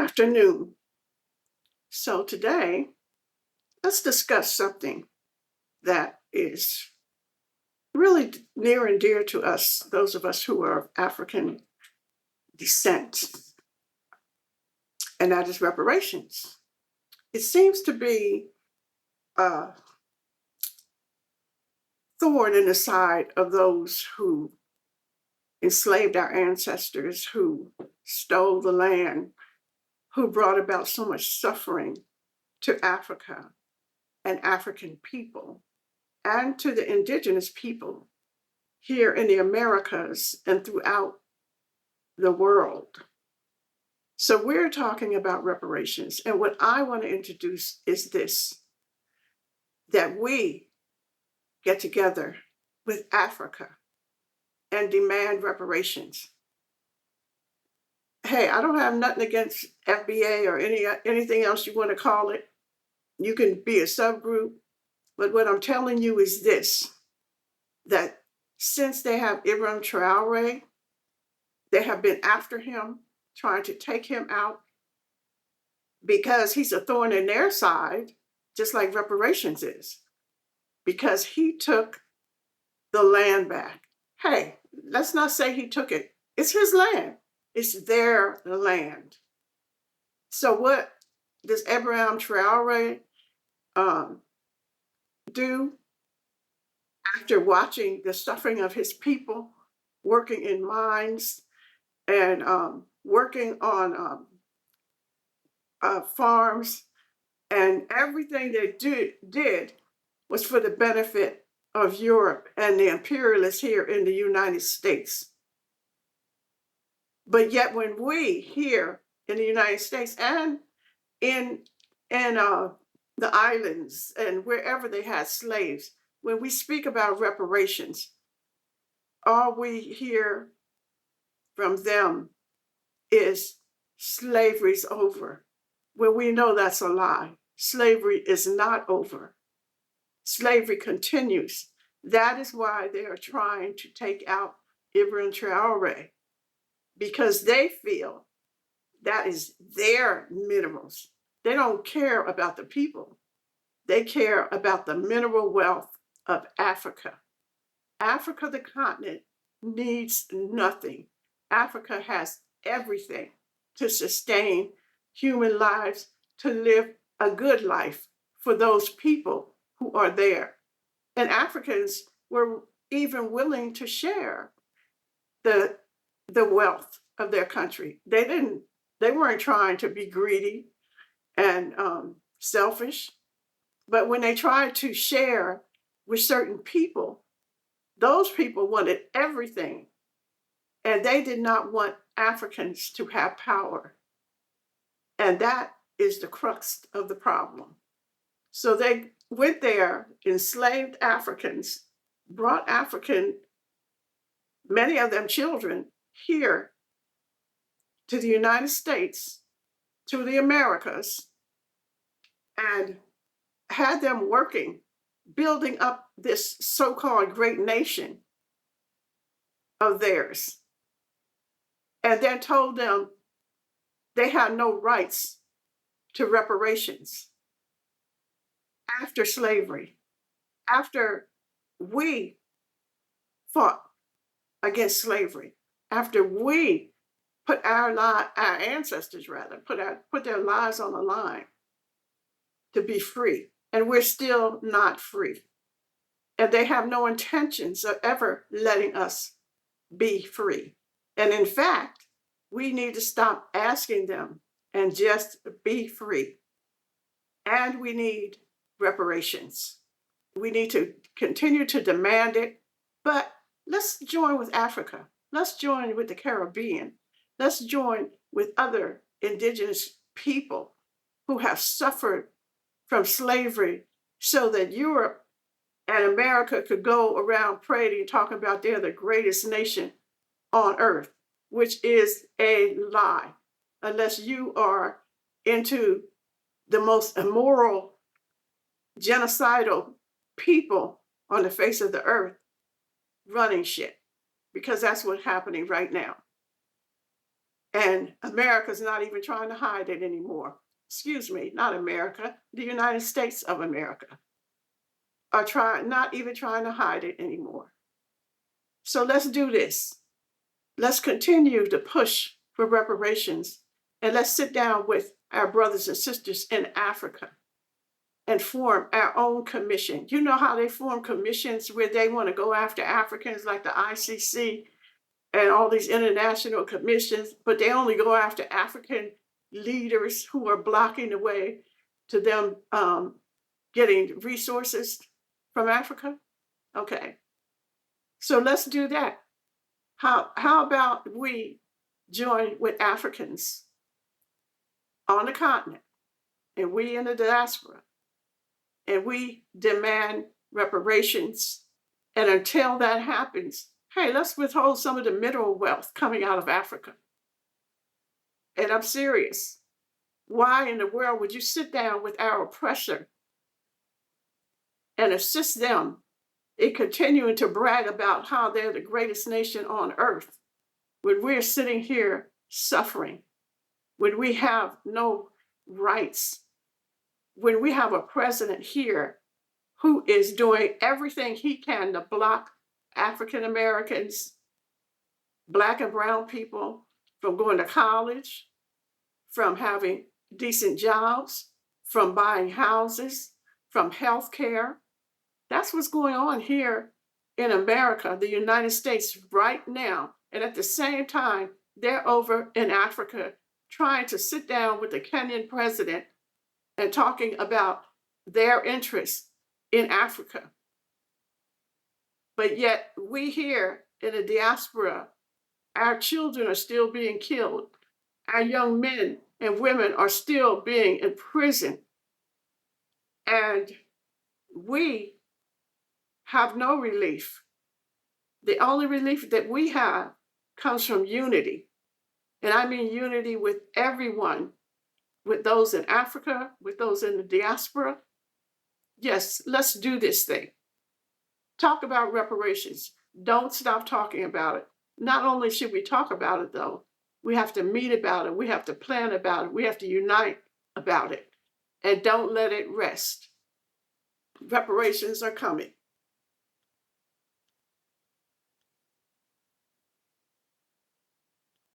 afternoon. So today, let's discuss something that is really near and dear to us, those of us who are of African descent, and that is reparations. It seems to be a thorn in the side of those who enslaved our ancestors, who stole the land, who brought about so much suffering to Africa and African people, and to the indigenous people here in the Americas and throughout the world. So we're talking about reparations. And what I want to introduce is this, that we get together with Africa and demand reparations. Hey, I don't have nothing against FBA or anything else you want to call it. You can be a subgroup. But what I'm telling you is this, that since they have Ibrahim Traore, they have been after him, trying to take him out because he's a thorn in their side, just like reparations is, because he took the land back. Hey, let's not say he took it. It's his land. It's their land. So what does Ibrahim Traore do after watching the suffering of his people, working in mines and working on farms, and everything they did was for the benefit of Europe and the imperialists here in the United States. But yet when we here in the United States and in the islands and wherever they had slaves, when we speak about reparations, all we hear from them is slavery's over, when we know that's a lie. Slavery is not over. Slavery continues. That is why they are trying to take out Ibrahim Traore, because they feel that is their minerals. They don't care about the people. They care about the mineral wealth of Africa. Africa, the continent, needs nothing. Africa has everything to sustain human lives, to live a good life for those people who are there. And Africans were even willing to share the wealth of their country. They weren't trying to be greedy and selfish, but when they tried to share with certain people, those people wanted everything, and they did not want Africans to have power. And that is the crux of the problem. So they went there, enslaved Africans, brought many of them children, here to the United States, to the Americas, and had them working, building up this so-called great nation of theirs, and then told them they had no rights to reparations after slavery, after we fought against slavery, after we put our ancestors put their lives on the line to be free, and we're still not free. And they have no intentions of ever letting us be free. And in fact, we need to stop asking them and just be free. And we need reparations. We need to continue to demand it, but let's join with Africa. Let's join with the Caribbean. Let's join with other indigenous people who have suffered from slavery, so that Europe and America could go around parading, talking about they're the greatest nation on earth, which is a lie, unless you are into the most immoral, genocidal people on the face of the earth running shit, because that's what's happening right now. And America's not even trying to hide it anymore. Excuse me, not America, the United States of America are not even trying to hide it anymore. So let's do this. Let's continue to push for reparations, and let's sit down with our brothers and sisters in Africa and form our own commission. You know how they form commissions where they want to go after Africans, like the ICC and all these international commissions, but they only go after African leaders who are blocking the way to them getting resources from Africa? Okay, so let's do that. How about we join with Africans on the continent, and we in the diaspora, and we demand reparations. And until that happens, hey, let's withhold some of the mineral wealth coming out of Africa. And I'm serious. Why in the world would you sit down with our oppressor and assist them in continuing to brag about how they're the greatest nation on earth when we're sitting here suffering, when we have no rights, when we have a president here who is doing everything he can to block African Americans, Black and brown people from going to college, from having decent jobs, from buying houses, from health care. That's what's going on here in America, the United States right now. And at the same time, they're over in Africa trying to sit down with the Kenyan president and talking about their interests in Africa. But yet we here in the diaspora, our children are still being killed. Our young men and women are still being imprisoned. And we have no relief. The only relief that we have comes from unity. And I mean unity with everyone, with those in Africa, with those in the diaspora. Yes, let's do this thing. Talk about reparations. Don't stop talking about it. Not only should we talk about it, though, we have to meet about it. We have to plan about it. We have to unite about it. And don't let it rest. Reparations are coming.